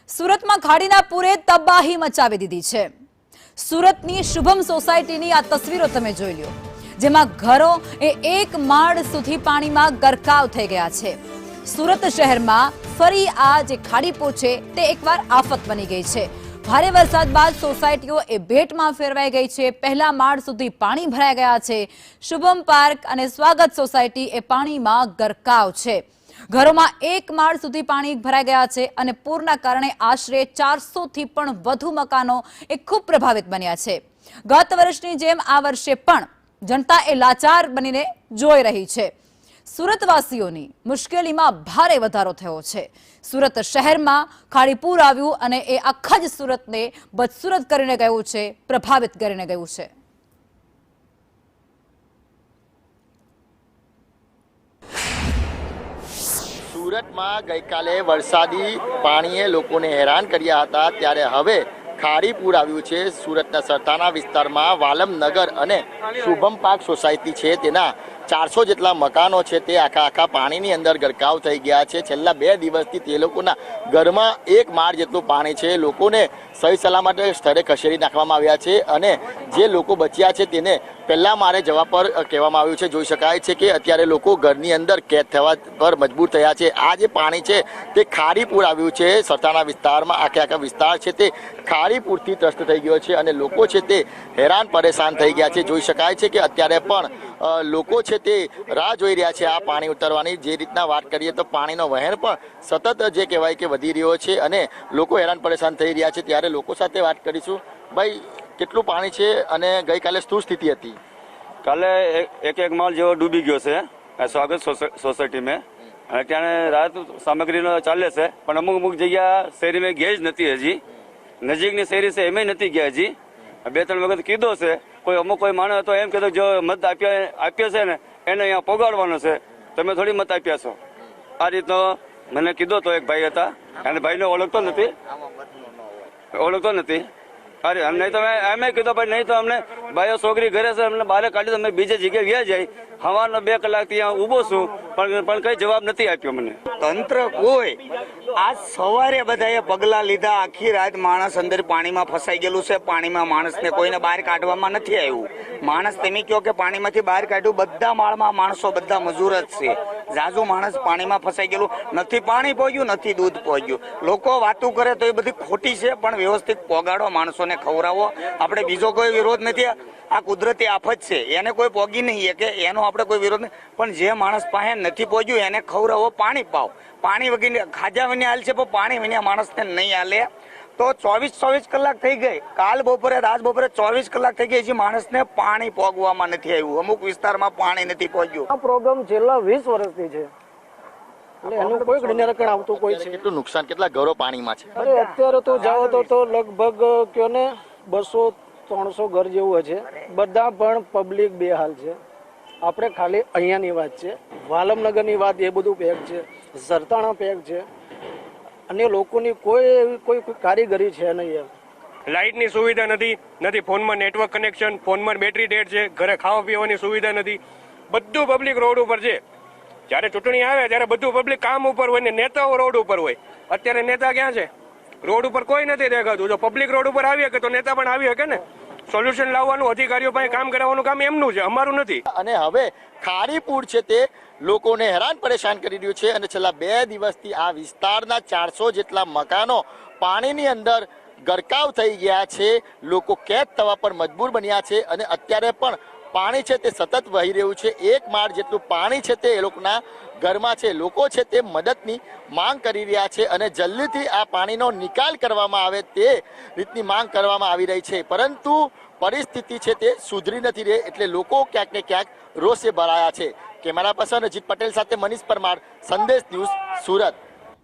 સુરતમાં ખાડીના પૂરે તબાહી મચાવી દીધી છે। સુરતની શુભમ સોસાયટીની આ તસવીરો તમે જોઈ લો, જેમાં ઘરો એક માળ સુધી પાણીમાં ગરકાવ થઈ ગયા છે। સુરત શહેરમાં ફરી આ જે ખાડીપો છે તે એકવાર આફત બની ગઈ છે। ભારે વરસાદ બાદ સોસાયટીઓ ભેટમાં ફેરવાઈ ગઈ છે। પહેલા માળ સુધી પાણી ભરાઈ ગયા છે। શુભમ પાર્ક અને સ્વાગત સોસાયટી પાણીમાં ગરકાવ છે। ઘરોમાં એક માળ સુધી પાણી ભરાઈ ગયા છે અને પૂરના કારણે આશરે 400 થી પણ વધુ મકાનો ખૂબ પ્રભાવિત બન્યા છે। ગત વર્ષની જેમ આ વર્ષે પણ જનતા લાચાર બનીને જોઈ રહી છે। સુરતવાસીઓની મુશ્કેલીમાં ભારે વધારો થયો છે। સુરત શહેરમાં ખાડીપુર આવ્યું અને આખા જ સુરતને બદસુરત કરીને ગયું છે, પ્રભાવિત કરીને ગયું છે। સુરતમાં ગઈકાલે વરસાદી પાણીએ લોકોને હેરાન કર્યા હતા, ત્યારે હવે ખાડીપુર આવ્યું છે। સુરતના સરથાના વિસ્તારમાં વાલમનગર અને શુભમ પાર્ક સોસાયટી છે, તેના 400 જેટલા મકાનો છે તે આખા પાણીની અંદર ગરકાવ થઈ ગયા છે। છેલ્લા 2 દિવસથી તે લોકોના ઘરમાં એક માળ જેટલું પાણી છે। લોકોને સહી સલામત સ્થળે ખસેડી નાખવામાં આવ્યા છે અને જે લોકો બચ્યા છે તેને પહેલા માળે જવા પર કહેવામાં આવ્યું છે। જોઈ શકાય છે કે અત્યારે લોકો ઘરની અંદર કેદ થવા પર મજબૂર થયા છે। આ જે પાણી છે તે ખાડીપુર આવ્યું છે સરથાના વિસ્તારમાં। આખા વિસ્તાર છે તે ખાડીપુરથી ત્રસ્ત થઈ ગયો છે અને લોકો છે તે હેરાન પરેશાન થઈ ગયા છે। જોઈ શકાય છે કે અત્યારે પણ લોકો છે તે રાહ જોઈ રહ્યા છે આ પાણી ઉતરવાની। જે રીતના વાત કરીએ તો પાણીનો વહેણ પણ સતત જે કહેવાય કે વધી રહ્યો છે અને લોકો હેરાન પરેશાન થઈ રહ્યા છે। ત્યારે લોકો સાથે વાત કરીશું। ભાઈ, કેટલું પાણી છે અને ગઈકાલે શું સ્થિતિ હતી? કાલે એક માળ જેવો ડૂબી ગયો છે સ્વાગત સોસાયટીમાં। અત્યારે રાહત સામગ્રીનો ચાલે છે, પણ અમુક જગ્યા શેરીમાં ગયા જ નથી। હજી નજીકની શેરી છે એમાં નથી ગયા। હજી 2-3 વખત કીધો છે। કોઈ માણસ તો એમ કીધું જો મત આપ્યો છે ને એને અહીંયા પોગાડવાનો છે, તમે થોડી મત આપ્યા છો। આ રીતનો મને કીધો તો એક ભાઈ હતા, અને ભાઈને ઓળખતો નથી। અરે નહીં તો એમ કીધું ભાઈ, નહીં તો અમને ભાઈઓ છોકરી ઘરે છે, અમને બહાર કાઢી તો અમે બીજી જગ્યાએ ગયા જાય। સવારના 2 કલાક ત્યાં ઊભો છું, પણ કઈ જવાબ નથી આપ્યો મને। તંત્ર કોઈ આજ સવારે બધાએ પગલા લીધા। આખી રાત માણસ અંદર પાણીમાં ફસાઈ ગયેલું છે। પાણીમાં માણસને કોઈને બહાર કાઢવામાં નથી આવ્યું। માણસ તમે કહો કે પાણીમાંથી બહાર કાઢ્યું, બધા માળમાં માણસો બધા મજૂર જ છે। જાજુ માણસ પાણીમાં ફસાઈ ગયેલું નથી। પાણી પહોંચ્યું નથી, દૂધ પહોંચ્યું। લોકો વાતું કરે તો એ બધી ખોટી છે, પણ વ્યવસ્થિત પોગાડો, માણસોને ખવડાવો। આપણે બીજો કોઈ વિરોધ નથી। આ કુદરતી આફત છે, એને કોઈ પોગી નહીં કે એનો આપણે કોઈ વિરોધ નહીં, પણ જે માણસ પાસે નથી પહોંચ્યું એને ખવડાવો, પાણી પાવ। પાણી વગર ખાજા વિના હાલ છે, પણ પાણી વિના માણસને નહીં હાલે। તો 24 કલાક થઈ ગઈ, કાલ બપોરે આજ બપોરે 24 કલાક થઈ ગઈ, જે માણસને પાણી પોગવામાં નથી આવ્યું। અમુક વિસ્તારમાં પાણી નથી પહોંચ્યું। આ પ્રોગ્રામ છેલ્લા 20 વર્ષથી છે, એટલે એનું કોઈ નિરાકરણ આવતું કોઈ છે। કેટલું નુકસાન, કેટલા ઘરો પાણીમાં છે? અરે અત્યારે તો જાઓ તો લગભગ કયો ને 200-300 ઘર જેવું છે। બધા પણ પબ્લિક બેહાલ છે। આપણે ખાલી અહીંયાની વાત છે, વાલમનગરની વાત એ બધું પેક છે, સરતાણા પેક છે, અને લોકોની કોઈ કારીગરી છે નહીં। લાઇટની સુવિધા નથી, ફોનમાં નેટવર્ક કનેક્શન, ફોનમાં બેટરી ડેડ છે, ઘરે ખાવા પીવાની સુવિધા નથી। બધું પબ્લિક રોડ ઉપર છે। જ્યારે ચૂંટણી આવે ત્યારે બધું પબ્લિક કામ ઉપર હોય ને નેતાઓ રોડ ઉપર હોય। અત્યારે નેતા ક્યાં છે? રોડ ઉપર કોઈ નથી દેખાતું। જો પબ્લિક રોડ ઉપર આવી શકે તો નેતા પણ આવી શકે ને। સોલ્યુશન લાવવાનું, અધિકારીઓ પાસે કામ કરાવવાનું કામ એમનું છે, અમારું નથી। અને હવે ખાડીપુર છે તે લોકોને હેરાન પરેશાન કરી રહ્યું છે અને છેલ્લા 2 દિવસથી આ વિસ્તારના 400 જેટલા મકાનો પાણીની અંદર ગરકાવ થઈ ગયા છે। લોકો કેદ થવા પર મજબૂર બન્યા છે અને અત્યારે પણ પાણી છે તે સતત વહી રહ્યું છે। એક માળ જેટલું પાણી છે તે એ લોકોના ઘરમાં છે। લોકો છે તે મદદની માંગ કરી રહ્યા છે અને જલ્દીથી આ પાણીનો નિકાલ કરવામાં આવે તે રીતની માંગ કરવામાં આવી રહી છે, પરંતુ પરિસ્થિતિ છે તે સુધરી નથી રહી, એટલે લોકો ક્યાંક ને ક્યાંક રોષે ભરાયા છે। કેમેરા પર્સન અજીત પટેલ સાથે મનીષ પરમાર, સંદેશ ન્યૂઝ, સુરત।